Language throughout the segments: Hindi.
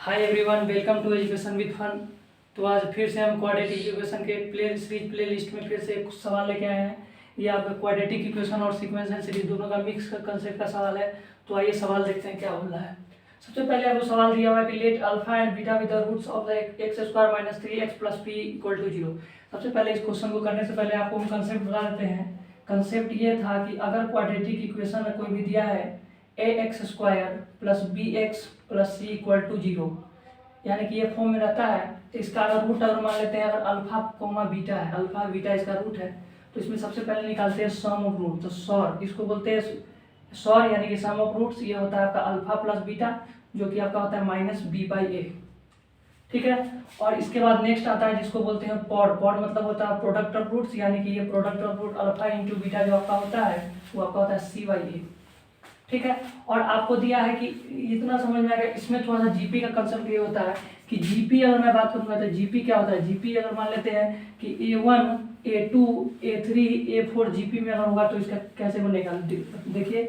Hi everyone, welcome to education with fun. तो आज फिर से हम क्वाड्रेटिक इक्वेशन के प्ले लिस्ट में फिर से एक सवाल लेके आए हैं। ये आपका क्वाड्रेटिक इक्वेशन और सीक्वेंशियल सीरीज दोनों का मिक्स कंसेप्ट का सवाल है। तो आइए सवाल देखते हैं क्या बोल रहा है। सबसे पहले आपको सवाल दिया हुआ है कि let alpha and beta with the roots of the x square minus 3x plus P equal to 0। सबसे पहले इस क्वेश्चन को करने से पहले आपको हम कंसेप्ट बता देते हैं। कंसेप्ट ये था कि अगर क्वाड्रेटिक इक्वेशन में कोई भी दिया है ax square plus bx plus c equal to 0, यानी कि ये फॉर्म में रहता है, तो इसका अगर रूट अगर मान लेते हैं, अगर अल्फा कोमा बीटा है, अल्फा बीटा इसका रूट है, तो इसमें सबसे पहले निकालते हैं सम ऑफ रूट। तो सॉर इसको बोलते हैं सॉर, यानी कि सम ऑफ रूट्स ये होता है आपका अल्फा प्लस बीटा, जो कि आपका होता है माइनस बी बाई ए। ठीक है। और इसके बाद नेक्स्ट आता है जिसको बोलते हैं पॉड। पॉड मतलब होता है प्रोडक्ट ऑफ रूट्स, यानी कि ये product of root alpha into beta जो आपका होता है वो आपका होता है सी बाई ए। ठीक है। और आपको दिया है कि इतना समझ में आएगा, इसमें थोड़ा सा जीपी का कंसेप्ट ये होता है कि जीपी अगर मैं बात करूंगा तो जीपी क्या होता है। जीपी अगर मान लेते हैं कि A1 A2 A3 A4 GP में अगर होगा तो इसका कैसे बनेगा देखिए।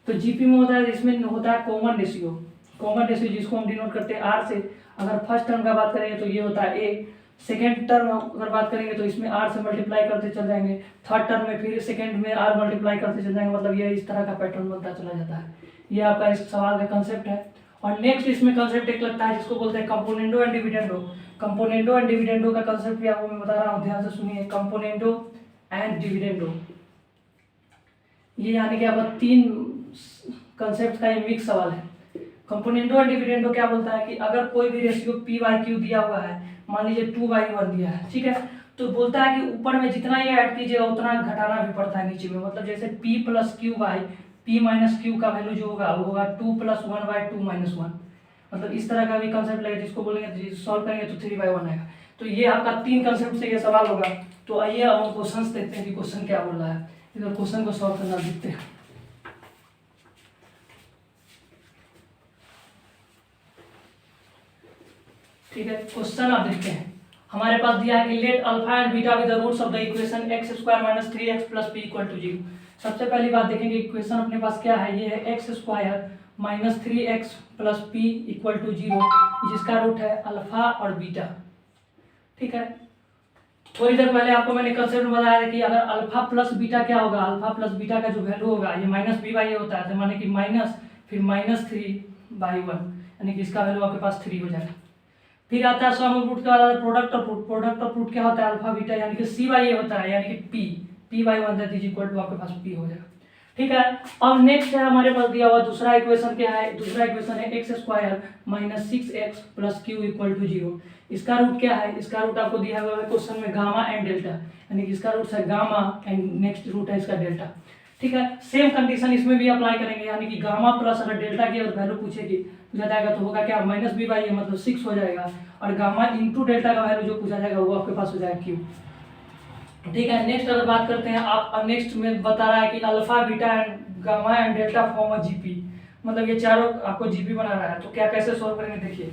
तो जीपी में होता है, इसमें होता है कॉमन रेशियो। कॉमन रेशियो जिसको हम डिनोट करते हैं आर से। अगर फर्स्ट टर्म का बात करेंगे तो ये होता है ए, सेकेंड टर्म अगर बात करेंगे तो इसमें आर से मल्टीप्लाई करते चल जाएंगे, थर्ड टर्म में फिर सेकेंड में आर मल्टीप्लाई करते चल जाएंगे। मतलब ये इस तरह का पैटर्न बनता चला जाता है। ये आपका इस सवाल का कंसेप्ट है। और नेक्स्ट इसमें कंसेप्ट एक लगता है जिसको बोलते हैं componendo and dividendo. Componendo and dividendo का कंसेप्ट भी आपको मैं बता रहा हूँ, ध्यान से सुनिए। कंपोनेंडो एंड डिविडेंडो ये यानी कि आपका तीन कंसेप्ट का ये मिक्स सवाल है। कंपोनेंडो एंड डिविडेंडो क्या बोलता है कि अगर कोई भी रेशियो पी बाई क्यू दिया हुआ है, मान लीजिए 2/1 दिया है, ठीक है, तो बोलता है कि ऊपर में जितना ये ऐड कीजिएगा उतना घटाना भी पड़ता है नीचे में। मतलब जैसे p plus Q by p minus Q का वैल्यू जो होगा वो होगा 2 प्लस 1 बाई 2 माइनस 1। मतलब इस तरह का भी कंसेप्ट लगेगा, जिसको बोलेंगे सॉल्व करेंगे तो 3/1 आएगा। तो ये आपका तीन कंसेप्ट से ये सवाल होगा। तो आइए हम क्वेश्चन देखते हैं कि क्वेश्चन क्या बोल रहा है। इधर क्वेश्चन को सॉल्व करना देखते हैं। ठीक है, क्वेश्चन आप देखते हैं। हमारे पास दिया है कि let alpha and beta with the roots of the equation x square minus 3x plus P equal to 0। सबसे पहली बात देखेंगे इक्वेशन अपने पास क्या है। ये है x square minus 3x plus P equal to 0, जिसका रूट है अल्फा और बीटा। ठीक है। थोड़ी देर पहले आपको मैंने कंसेप्ट बताया था कि अगर अल्फा प्लस बीटा क्या होगा, अल्फा प्लस बीटा का जो वैल्यू होगा ये माइनस बी बाई ए होता है, तो माने कि माइनस फिर माइनस 3/1, यानी कि इसका वैल्यू आपके पास 3 हो जाएगा। फिर आता है सम ऑफ रूट का product of root. Product of root क्या होता है अल्फा बीटा, यानी कि सी बाई ए होता है, यानी कि p/1 that is equal to आपके पास p हो जाएगा। ठीक है। अब नेक्स्ट है हमारे पास दिया हुआ दूसरा इक्वेशन क्या है। दूसरा इक्वेशन है x square minus 6x plus Q equal to 0। इसका रूट क्या है, इसका रूट आपको दिया हुआ है क्वेश्चन में गामा एंड डेल्टा, यानी कि इसका रूट है गामा एंड नेक्स्ट रूट है इसका डेल्टा। ठीक है। सेम कंडीशन इसमें भी अप्लाई करेंगे, यानी कि गामा प्लस अगर डेल्टा की अगर वैल्यू पूछेगी पूछा जाएगा तो होगा क्या माइनस बी बाई ए, मतलब 6 हो जाएगा। और गामा इंटू डेल्टा का वैल्यू जो पूछा जाएगा वो आपके पास हो जाएगा क्यू। ठीक है। नेक्स्ट अगर बात करते हैं आप, नेक्स्ट में बता रहा है कि alpha beta and gamma and delta form a GP, मतलब ये चारों आपको जीपी बना रहा है। तो क्या कैसे सॉल्व करेंगे देखिए।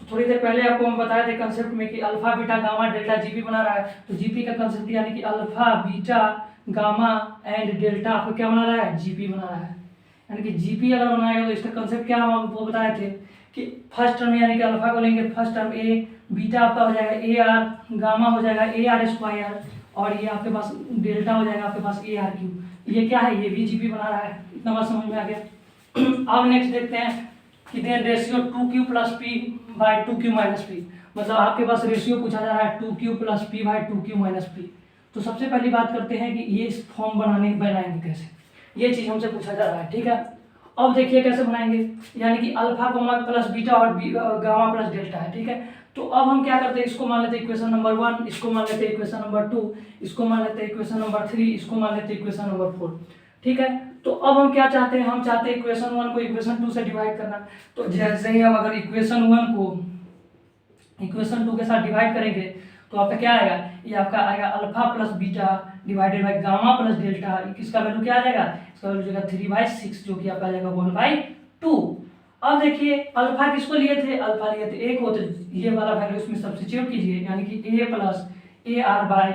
तो थोड़ी देर पहले आपको हम बताए थे कंसेप्ट में कि alpha beta gamma delta GP बना रहा है। तो जीपी का कंसेप्ट यानी कि alpha beta gamma and delta आपको क्या बना रहा है, जीपी बना रहा है। यानी कि जीपी अगर बनाएगा तो इसका कंसेप्ट क्या हम आपको बताए थे कि फर्स्ट टर्म यानी कि अल्फा को लेंगे फर्स्ट टर्म ए, बीटा आपका हो जाएगा ए आर, गामा हो जाएगा ए आर स्क्वायर, और ये आपके पास डेल्टा हो जाएगा आपके पास ए आर क्यू। ये क्या है, ये भी जीपी बना रहा है। इतना बात समझ में आ गया। अब नेक्स्ट देखते हैं कि then ratio 2q plus P by 2q minus P, मतलब आपके पास रेशियो पूछा जा रहा है 2q plus P by 2q minus P. तो सबसे पहली बात करते हैं कि ये इस फॉर्म बनाएंगे कैसे, ये चीज़ हमसे पूछा जा रहा है। ठीक है। अब देखिए कैसे बनाएंगे, यानी कि अल्फा कोमा प्लस बीटा और गामा प्लस डेल्टा है। ठीक है। तो अब हम क्या करते हैं, इसको मान लेते हैं इक्वेशन नंबर 1, इसको मान लेते हैं इक्वेशन नंबर 2, इसको मान लेते हैं इक्वेशन नंबर 3, इसको मान लेते हैं इक्वेशन नंबर 4। ठीक है। तो अब हम क्या चाहते हैं, हम चाहते हैं इक्वेशन 1 को इक्वेशन 2 से डिवाइड करना। तो जैसे ही हम अगर इक्वेशन 1 को इक्वेशन 2 के साथ डिवाइड करेंगे तो आपका क्या आएगा, ये आपका आएगा alpha plus beta divided by gamma plus delta. किसका वैल्यू क्या आ जाएगा, इसका वैल्यू जाएगा 3/6, जो कि आपका आ जाएगा 1/2। अब देखिए अल्फा किसको लिए थे, अल्फा लिए थे ए को, तो ये वाला वैल्यू इसमें सब्स्टिट्यूट कीजिए, यानी कि a plus a r by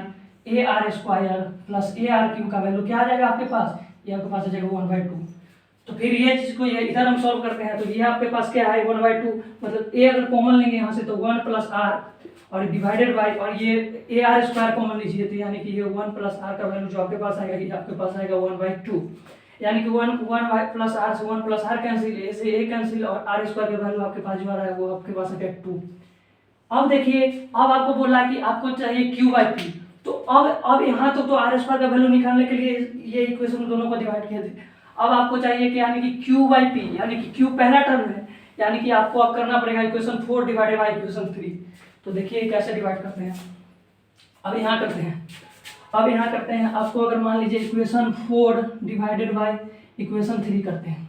a r square plus a r q का वैल्यू क्या आ जाएगा आपके पास, ये आपके पास आ जाएगा 1/2। तो फिर ये चीज़ को ये इधर हम सॉल्व करते हैं, तो ये आपके पास क्या है 1/2, मतलब ए अगर कॉमन लेंगे यहाँ से तो 1 + r और डिवाइडेड बाय, और ये AR² कॉमन लीजिए, तो यानी कि ये 1 + r का वैल्यू जो आपके पास आएगा ये आपके पास आएगा 1/2, यानी कि 1 + r से 1 + r कैंसिल, ए से ए कैंसिल, और r² का वैल्यू आपके पास जो आ रहा है वो आपके पास है 2। अब देखिए, अब आपको बोला कि आपको चाहिए Q/P, तो अब यहाँ तो r² का वैल्यू निकालने के लिए ये इक्वेशन दोनों को डिवाइड किया थे। अब आपको चाहिए कि यानी कि Q/P, यानी कि Q पहला टर्म है, यानी कि आपको अब करना पड़ेगा इक्वेशन 4 डिवाइडेड बाय इक्वेशन 3। तो देखिए कैसे डिवाइड करते हैं, अब यहाँ करते हैं, आपको अगर मान लीजिए इक्वेशन 4 डिवाइडेड बाय इक्वेशन 3 करते हैं।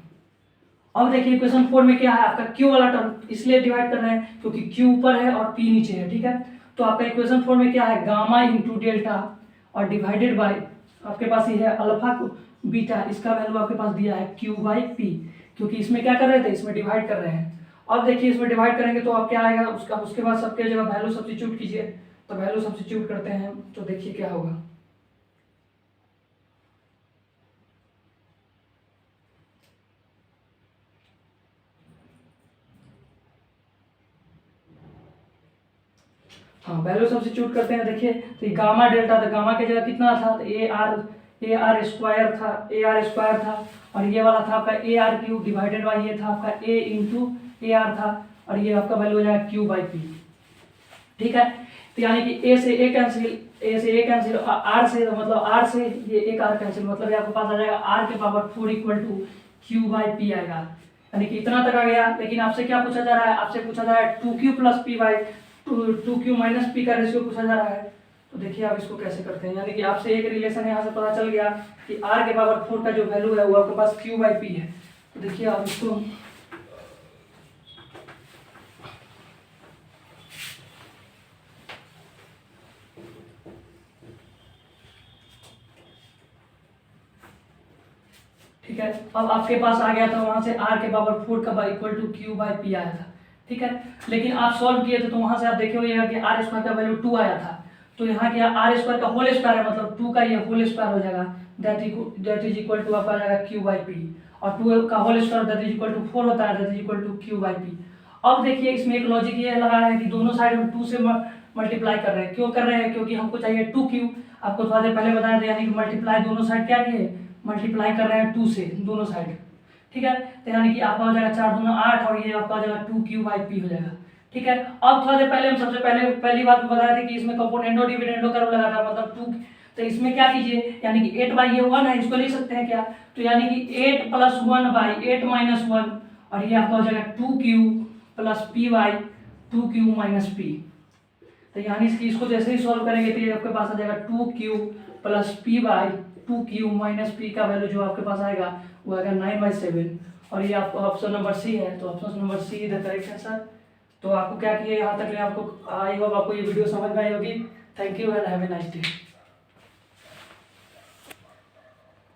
अब देखिए इक्वेशन 4 में क्या है, आपका Q वाला टर्म इसलिए डिवाइड कर रहे हैं क्योंकि Q ऊपर है और P नीचे है, ठीक है। तो आपका इक्वेशन 4 में क्या है, गामा इंटू डेल्टा और डिवाइडेड बाय आपके पास ये है अल्फा बीटा, इसका वैल्यू आपके पास दिया है Q/P, क्योंकि इसमें क्या कर रहे थे, इसमें डिवाइड कर रहे हैं। अब देखिए इसमें डिवाइड करेंगे तो अब क्या आएगा, उसके बाद सबके जगह वैल्यू सब्स्टिट्यूट कीजिए, तो वैल्यू सब्स्टिट्यूट करते हैं तो देखिए क्या होगा। हाँ, वैल्यू सब्स्टिट्यूट करते हैं, देखिए तो ये गामा डेल्टा था, गामा की जगह कितना था, तो AR² था, और ये वाला था आपका AR³ डिवाइडेड बाय ये था आपका A इंटू AR था, और ये आपका वैल्यू हो जाएगा Q/P, ठीक है। तो यानी कि A से A कैंसिल, R से मतलब R से ये एक R कैंसिल, मतलब ये आपके पास आ जाएगा R के पावर 4 = Q/P आएगा, यानी कि इतना तक आ गया। लेकिन आपसे क्या पूछा जा रहा है, आपसे पूछा जा रहा है 2Q + P/2Q - P का रेशियो पूछा जा रहा है। तो देखिए आप इसको कैसे करते हैं, यानी कि आपसे एक रिलेशन यहाँ से पता चल गया कि R के पावर 4 का जो वैल्यू है वो आपके पास Q/P है। तो देखिए आप इसको ठीक है, अब आपके पास आ गया था वहां से R के पावर 4 का = Q/P आया था, ठीक है। लेकिन आप सॉल्व किए थे तो वहां से आप देखे होइएगा कि R² का वैल्यू 2 आया था, तो यहाँ क्या R² का होल स्क्वायर है, मतलब 2 का ये होल स्क्वायर हो जाएगा, दैट इज इक्वल टू आपका आ जाएगा Q/P, और 2 का whole square that is equal to 4 होता है, that is equal to Q/P। अब देखिए इसमें एक लॉजिक ये लगा है कि दोनों साइड हम 2 से मल्टीप्लाई कर रहे हैं, क्यों कर रहे हैं, क्योंकि हमको चाहिए 2Q, आपको थोड़ा देर पहले बताया था, यानी कि मल्टीप्लाई दोनों साइड क्या किए, मल्टीप्लाई कर रहे हैं 2 से दोनों साइड, ठीक है। तो यानी कि आपका हो जाएगा 4 दूना 8, और ये आपका हो जाएगा 2Q/P हो जाएगा, ठीक है। अब थोड़ा देर पहले हम सबसे पहली बात बताया था कि इसमें कंपोनेंडो डिविडेंडो कर्व लगा था, मतलब 2, तो इसमें क्या कीजिए, यानी कि 8/1 है, इसको लिख सकते हैं क्या, तो यानी कि 8 + 1/8 - 1, और ये आपका हो जाएगा 2Q + P/2Q - P। तो यानी इसको जैसे ही सॉल्व करेंगे तो ये आपके पास आ जाएगा 2Q + P/2Q - P का वैल्यू जो आपके पास आएगा वो आएगा 9/7, और ये आपको ऑप्शन नंबर सी है, तो ऑप्शन नंबर सी इधर करेक्ट है सर। तो आपको क्या किया यहाँ तक, आपको आई होप आपको ये वीडियो समझ में आई होगी। Thank you and have a nice day.